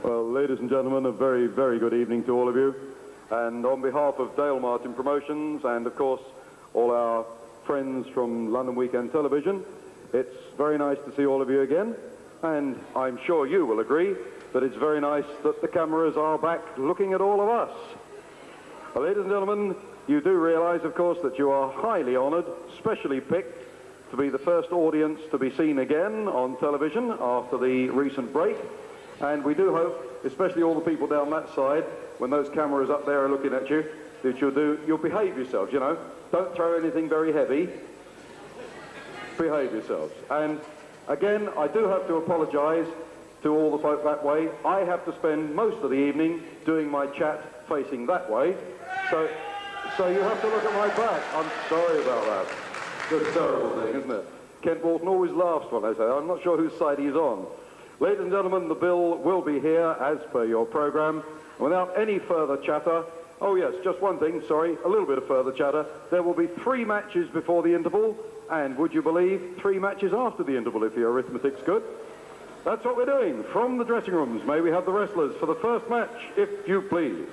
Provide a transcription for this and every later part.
Well, ladies and gentlemen, a very, very good evening to all of you. And on behalf of Dale Martin Promotions and, of course, all our friends from London Weekend Television, it's very nice to see all of you again. And I'm sure you will agree that it's very nice that the cameras are back looking at all of us. Well, ladies and gentlemen, you do realize, of course, that you are highly honored, specially picked, to be the first audience to be seen again on television after the recent break. And we do hope, especially all the people down that side, when those cameras up there are looking at you, that you'll behave yourselves, you know. Don't throw anything very heavy. Behave yourselves. And again, I do have to apologize to all the folk that way. I have to spend most of the evening doing my chat facing that way. So you have to look at my back. I'm sorry about that. It's a terrible thing, isn't it? Kent Walton always laughs when I say, I'm not sure whose side he's on. Ladies and gentlemen, the bill will be here as per your program. Without any further chatter, oh yes, just one thing, sorry, a little bit of further chatter. There will be 3 matches before the interval, and would you believe, 3 matches after the interval if your arithmetic's good. That's what we're doing. From the dressing rooms, may we have the wrestlers for the first match, if you please.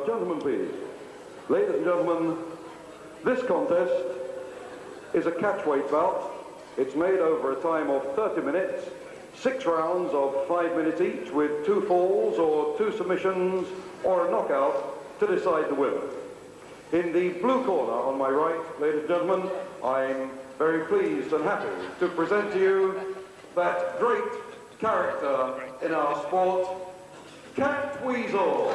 Gentlemen, please. Ladies and gentlemen, this contest is a catchweight bout. It's made over a time of 30 minutes, 6 rounds of 5 minutes each, with 2 falls or 2 submissions or a knockout to decide the winner. In the blue corner on my right, ladies and gentlemen, I'm very pleased and happy to present to you that great character in our sport, Catweazle.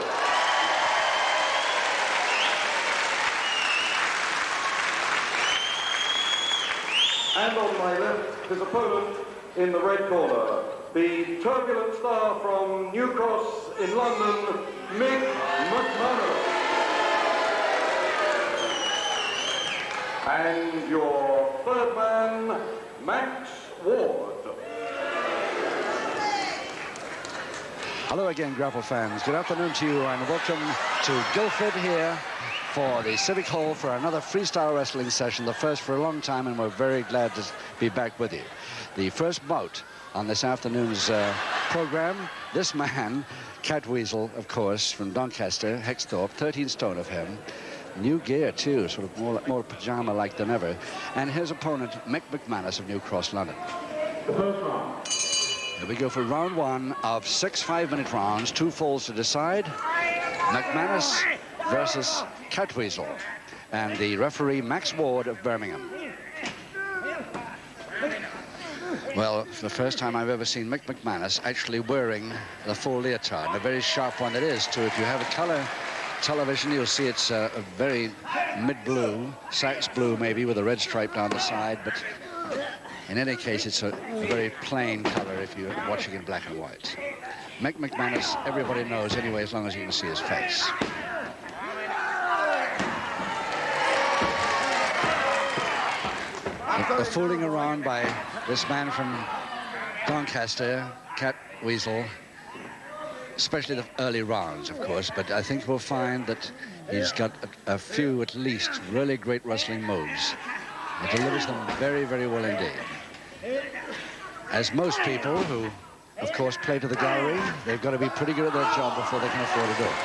And on my left, his opponent in the red corner, the turbulent star from New Cross in London, Mick McManus. And your third man, Max Ward. Hello again, Grapple fans. Good afternoon to you and welcome to Guildford here for the Civic Hall for another freestyle wrestling session, the first for a long time, and we're very glad to be back with you. The first bout on this afternoon's program, this man, Catweazle, of course, from Doncaster, Hexthorpe, 13 stone of him. New gear, too, sort of more pajama-like than ever. And his opponent, Mick McManus of New Cross, London. The first round. Here we go for round 1 of 6 5-minute rounds, 2 falls to decide. McManus versus Catweazle, and the referee Max Ward of Birmingham. Well, the first time I've ever seen Mick McManus actually wearing the full leotard, and a very sharp one it is too. If you have a color television, you'll see it's a very mid-blue, sax blue maybe, with a red stripe down the side, but in any case it's a very plain color if you're watching in black and white. Mick McManus, everybody knows anyway, as long as you can see his face. the fooling around by this man from Doncaster, Catweazle, especially the early rounds, of course, but I think we'll find that he's got a few, at least, really great wrestling moves. He delivers them very, very well indeed. As most people who, of course, play to the gallery, they've got to be pretty good at their job before they can afford to do it.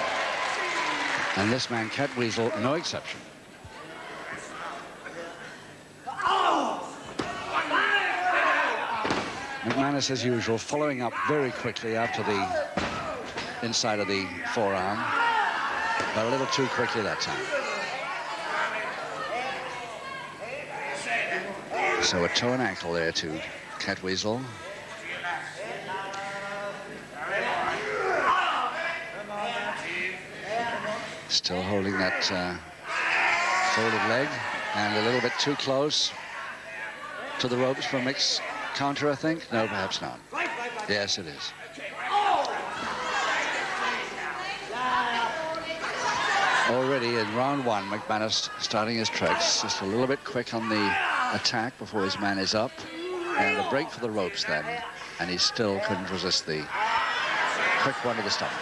And this man, Catweazle, no exception. McManus, as usual, following up very quickly after the inside of the forearm, but a little too quickly that time. So a toe and ankle there to Catweazle. Still holding that folded leg, and a little bit too close to the ropes for Mick's counter, I think. No, perhaps not. Yes, it is. Already in round one, McManus starting his tricks, just a little bit quick on the attack before his man is up, and a break for the ropes then, and he still couldn't resist the quick one to the stomach.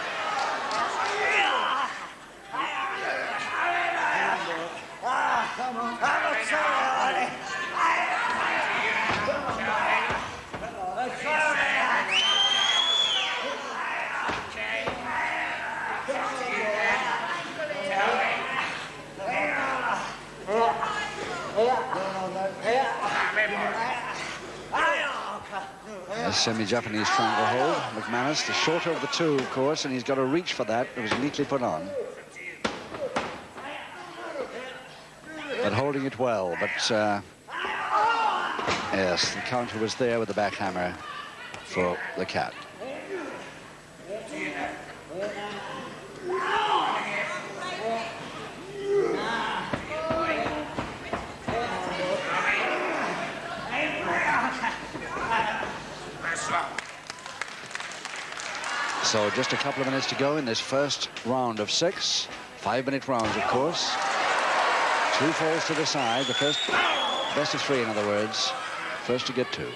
A semi-Japanese triangle hold. McManus, the shorter of the two, of course, and he's got to reach for that. It was neatly put on. But holding it well. But, yes, the counter was there with the backhammer for the Cat. So just a couple of minutes to go in this first round of 6. 5-minute rounds, of course. 2 falls to the side. The first, best of 3, in other words. First to get 2.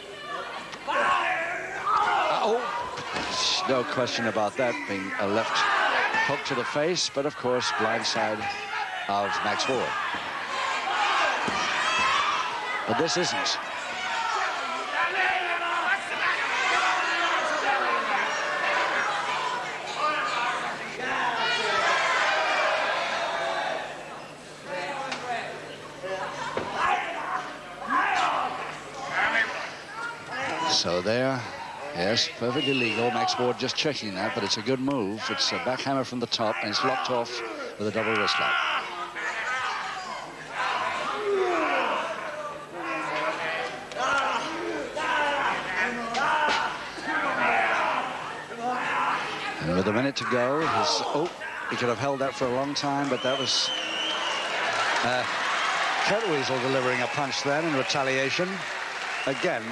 Oh, no question about that being a left hook to the face, but of course, blind side of Max Ward. But this isn't. So there, yes, perfectly legal. Max Ward just checking that, but it's a good move. It's a backhammer from the top, and it's locked off with a double wrist lock. And with a minute to go, he could have held that for a long time, but that was Catweazle delivering a punch then in retaliation. Again,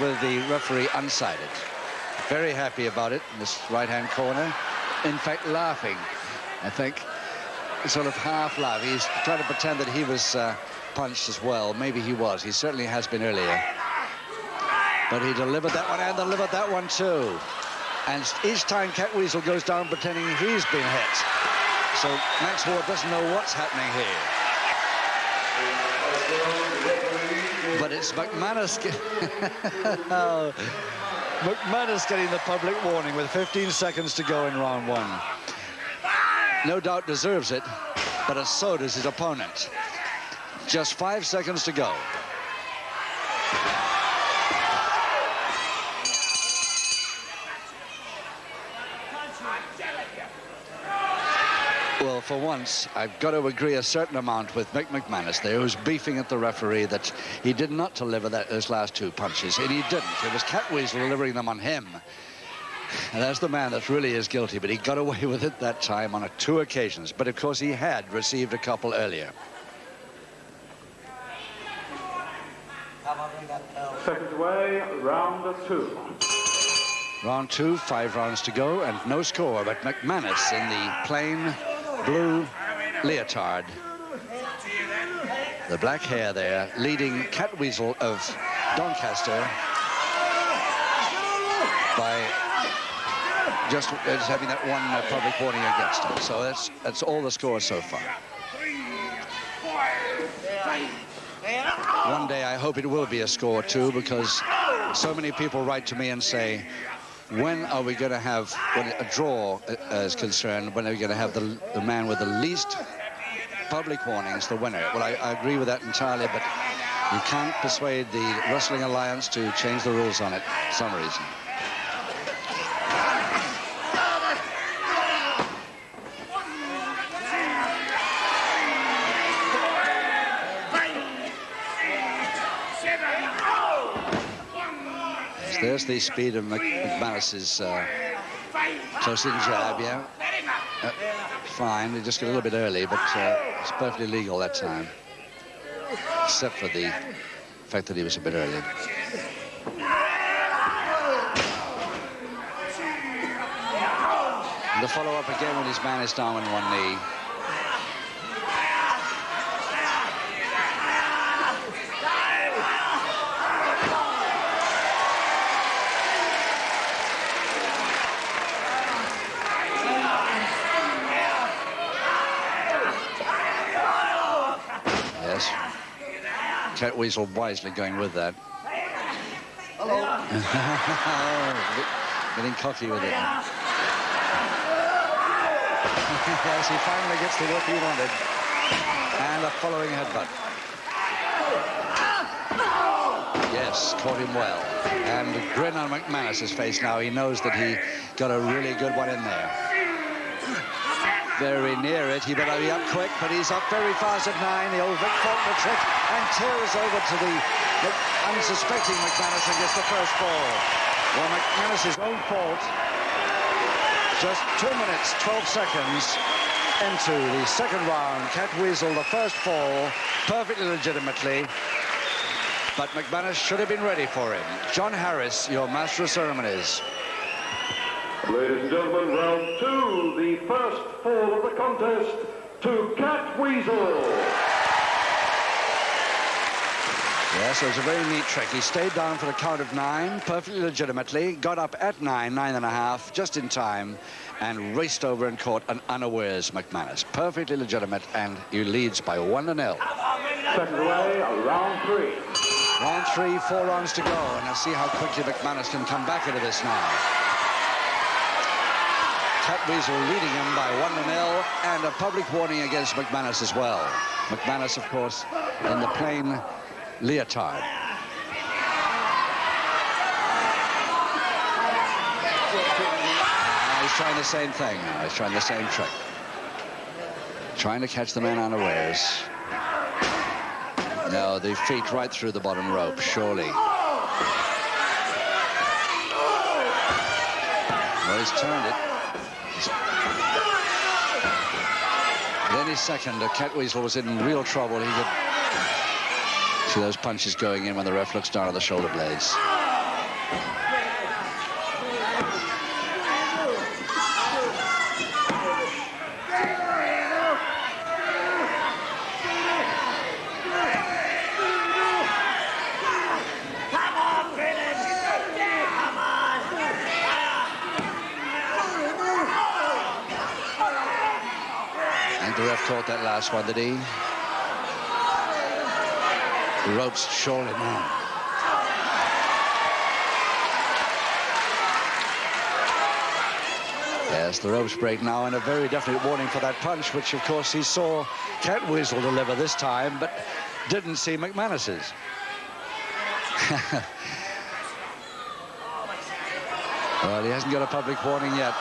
with the referee unsided. Very happy about it in this right-hand corner. In fact, laughing. I think sort of half laugh. He's trying to pretend that he was punched as well. Maybe he was. He certainly has been earlier. But he delivered that one and delivered that one too. And each time Catweazle goes down pretending he's been hit. So Max Ward doesn't know what's happening here. But it's McManus. McManus getting the public warning with 15 seconds to go in round 1. No doubt deserves it, but so does his opponent. Just 5 seconds to go. Well, for once, I've got to agree a certain amount with Mick McManus there, who's beefing at the referee that he did not deliver those last 2 punches, and he didn't. It was Catweazle delivering them on him. And that's the man that really is guilty, but he got away with it that time on 2 occasions. But, of course, he had received a couple earlier. Seconds away, round 2. Round 2, 5 rounds to go, and no score, but McManus in the plain blue leotard The black hair there, leading Catweazle of Doncaster by just having that one public warning against him. So that's all the score so far. One day I hope it will be a score too, because so many people write to me and say, when are we going to have, when a draw is concerned, when are we going to have the man with the least public warnings, the winner? Well, I agree with that entirely, but you can't persuade the Wrestling Alliance to change the rules on it for some reason. There's the speed of McManus's close-in jab, yeah. Fine, he just got a little bit early, but it's perfectly legal that time. Except for the fact that he was a bit early. And the follow-up again when his man is down on one knee. Catweazle wisely going with that. Getting cocky with it. Yes, he finally gets the work he wanted. And a following headbutt. Yes, caught him well. And a grin on McManus's face now. He knows that he got a really good one in there. Very near it. He better be up quick, but he's up very fast at 9. The old Vic Faulkner trick, and tears over to the unsuspecting McManus and gets the first fall. Well, McManus's own fault. Just 2 minutes, 12 seconds into the second round. Catweazle, the first fall, perfectly legitimately. But McManus should have been ready for him. John Harris, your master of ceremonies. Ladies and gentlemen, round 2, the first fall of the contest to Catweazle. Yes, it was a very neat trick. He stayed down for the count of 9, perfectly legitimately, got up at 9, 9.5, just in time, and raced over and caught an unawares McManus. Perfectly legitimate, and he leads by 1-0. Second away, round 3. Round 3, 4 rounds to go, and let's see how quickly McManus can come back into this now. Catweazle leading him by 1-0, and a public warning against McManus as well. McManus, of course, in the plain leotard. He's trying the same thing now. He's trying the same trick. Trying to catch the man unawares. No, the feet right through the bottom rope, surely. Well, he's turned it. At any second, Catweazle was in real trouble. He could see those punches going in when the ref looks down at the shoulder blades. The ref caught that last one, did he? The ropes surely now. Yes, the ropes break now, and a very definite warning for that punch, which of course he saw Catweazle deliver this time, but didn't see McManus's. Well, he hasn't got a public warning yet.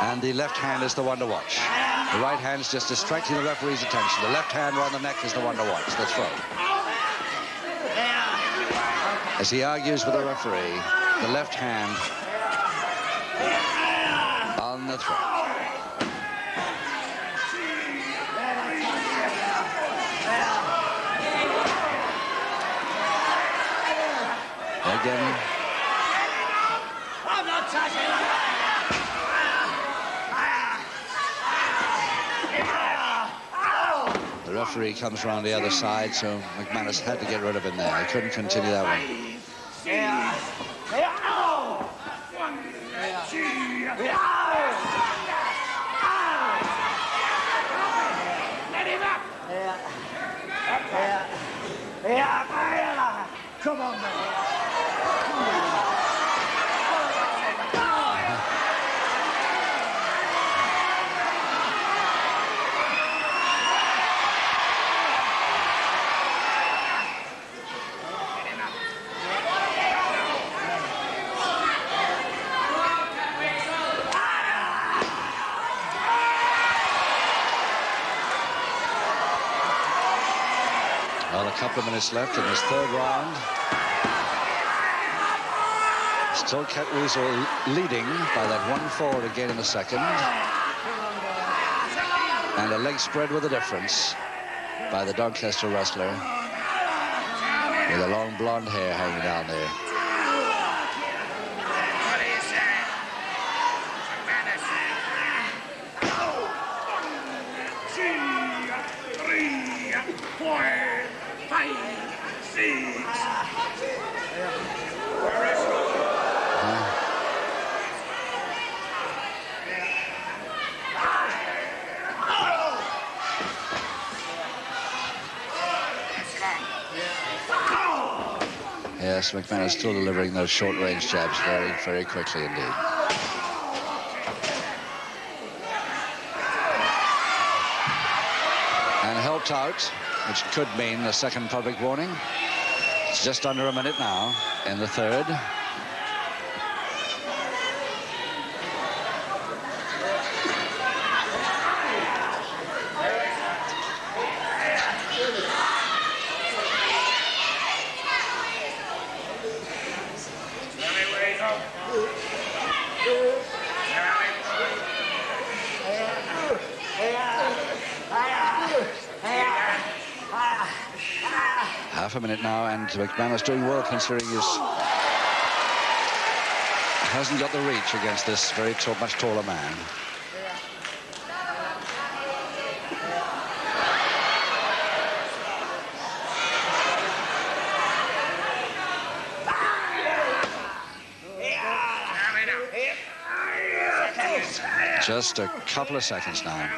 And the left hand is the one to watch. The right hand's just distracting the referee's attention. The left hand around the neck is the one to watch. The throw. As he argues with the referee, the left hand on the throw. Again. The referee comes around the other side, so McManus had to get rid of him there. He couldn't continue that one. Come on, man. Well, a couple of minutes left in this third round. Still Catweazle leading by that 1-4 again in the second. And a leg spread with a difference by the Doncaster wrestler with the long blonde hair hanging down there. Yes, McManus still delivering those short-range jabs very, very quickly indeed. And helped out, which could mean a second public warning. It's just under a minute now in the third. Half a minute now, and McManus doing well considering he hasn't got the reach against this much taller man. Just a couple of seconds now.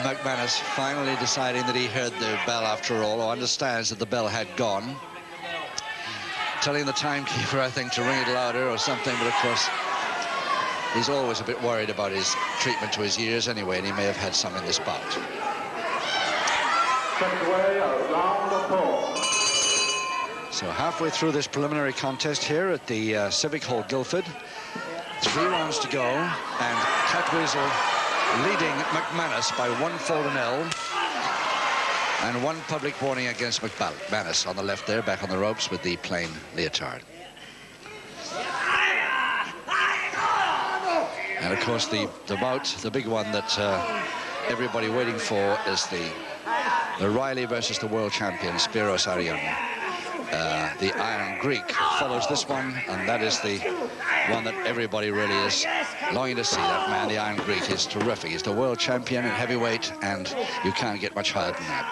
McManus finally deciding that he heard the bell after all, or understands that the bell had gone. Telling the timekeeper, I think, to ring it louder or something, but of course, he's always a bit worried about his treatment to his ears anyway, and he may have had some in this bout. Second away, round of 4. So halfway through this preliminary contest here at the Civic Hall, Guildford. 3 rounds to go, and Catweazle leading McManus by 1-4-0, and 1 public warning against McManus on the left there, back on the ropes with the plain leotard. And of course the bout, the big one that everybody waiting for, is the Riley versus the world champion Spiros Arion. The Iron Greek follows this one, and that is the one that everybody really is longing to see. That man, the Iron Greek, is terrific. He's the world champion in heavyweight, and you can't get much higher than that.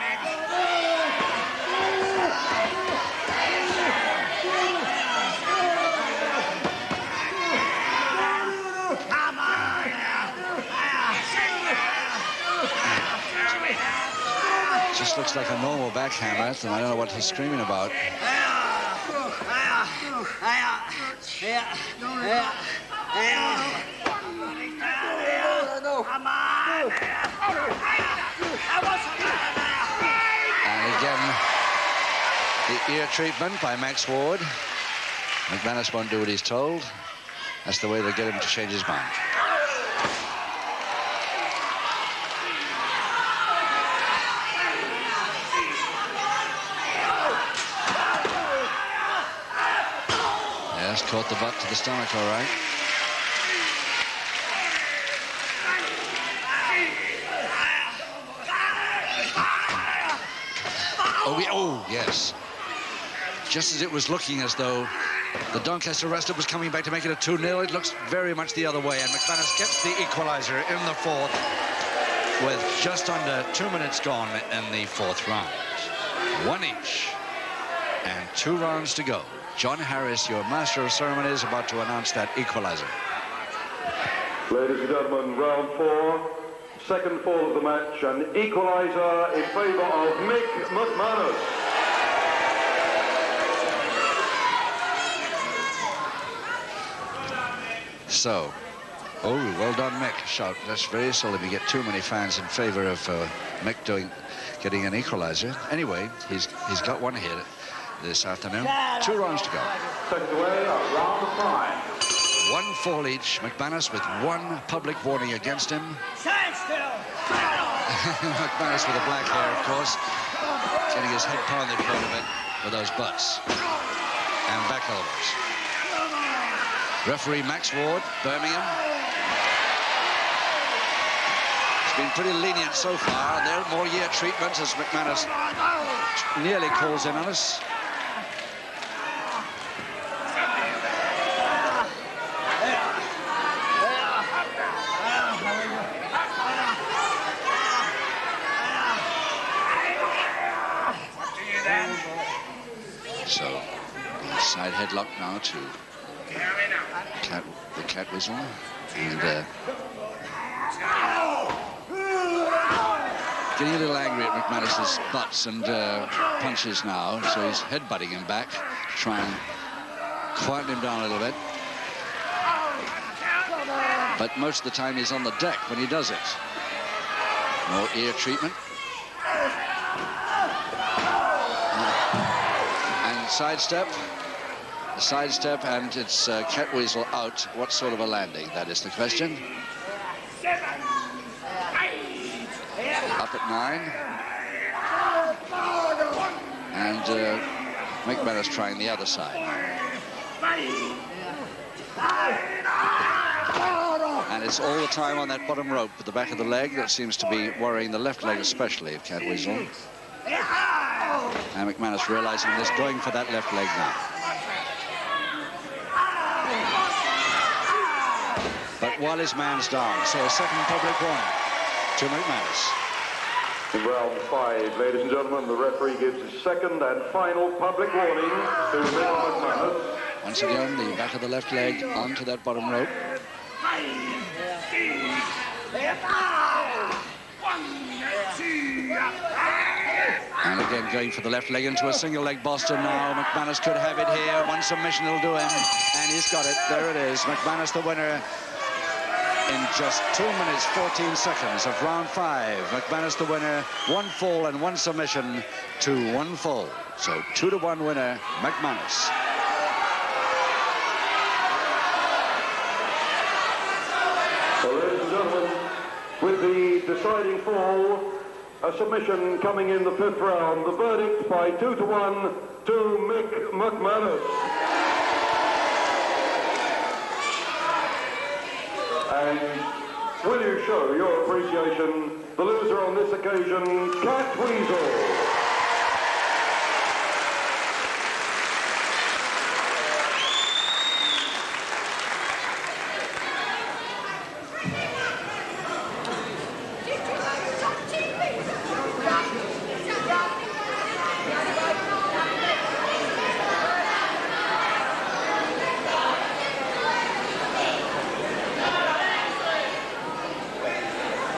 Just looks like a normal backhammer, and I don't know what he's screaming about. And again, the ear treatment by Max Ward. McManus won't do what he's told. That's the way they get him to change his mind. Yes, caught the butt to the stomach, all right. Oh, yes. just as it was looking as though the Doncaster wrestler was coming back to make it a 2-0, it looks very much the other way, and McManus gets the equalizer in the fourth with just under 2 minutes gone in the fourth round. One each and 2 rounds to go. John Harris, your master of ceremonies, about to announce that equalizer. Ladies and gentlemen, round 4, second fall of the match, an equalizer in favour of Mick McManus. So, oh, well done, Mick. Shout. That's very seldom you get too many fans in favour of Mick getting an equaliser. Anyway, he's got one here this afternoon. 2 rounds to go. Second away, round 5. 1 fall each. McManus with 1 public warning against him. McManus with the black hair, of course, getting his head pounded quite a bit with those butts and back elbows. Referee Max Ward, Birmingham. He's been pretty lenient so far. There, more year treatment as McManus nearly calls in on us. So, side headlock now to the Catweazle, and getting a little angry at McManus's butts and punches now, so he's headbutting him back to try and quieten him down a little bit. But most of the time he's on the deck when he does it. More ear treatment. And sidestep. Sidestep, and it's Catweazle out. What sort of a landing? That is the question. Up at 9. And McManus trying the other side. And it's all the time on that bottom rope at the back of the leg that seems to be worrying the left leg especially of Catweazle. And McManus realizing this, going for that left leg now. But while his man's down, so a second public warning to McManus. In round 5, ladies and gentlemen, the referee gives his second and final public warning to Mick McManus. Once again, the back of the left leg onto that bottom rope. And again, going for the left leg into a single leg Boston now. McManus could have it here. One submission will do him. And he's got it. There it is. McManus the winner in just 2 minutes, 14 seconds of round 5. McManus the winner. 1 fall and 1 submission to 1 fall. So 2-1 winner, McManus. Well, ladies and gentlemen, with the deciding fall, a submission coming in the 5th round. The verdict by 2-1 to Mick McManus. And will you show your appreciation? The loser on this occasion, Catweazle.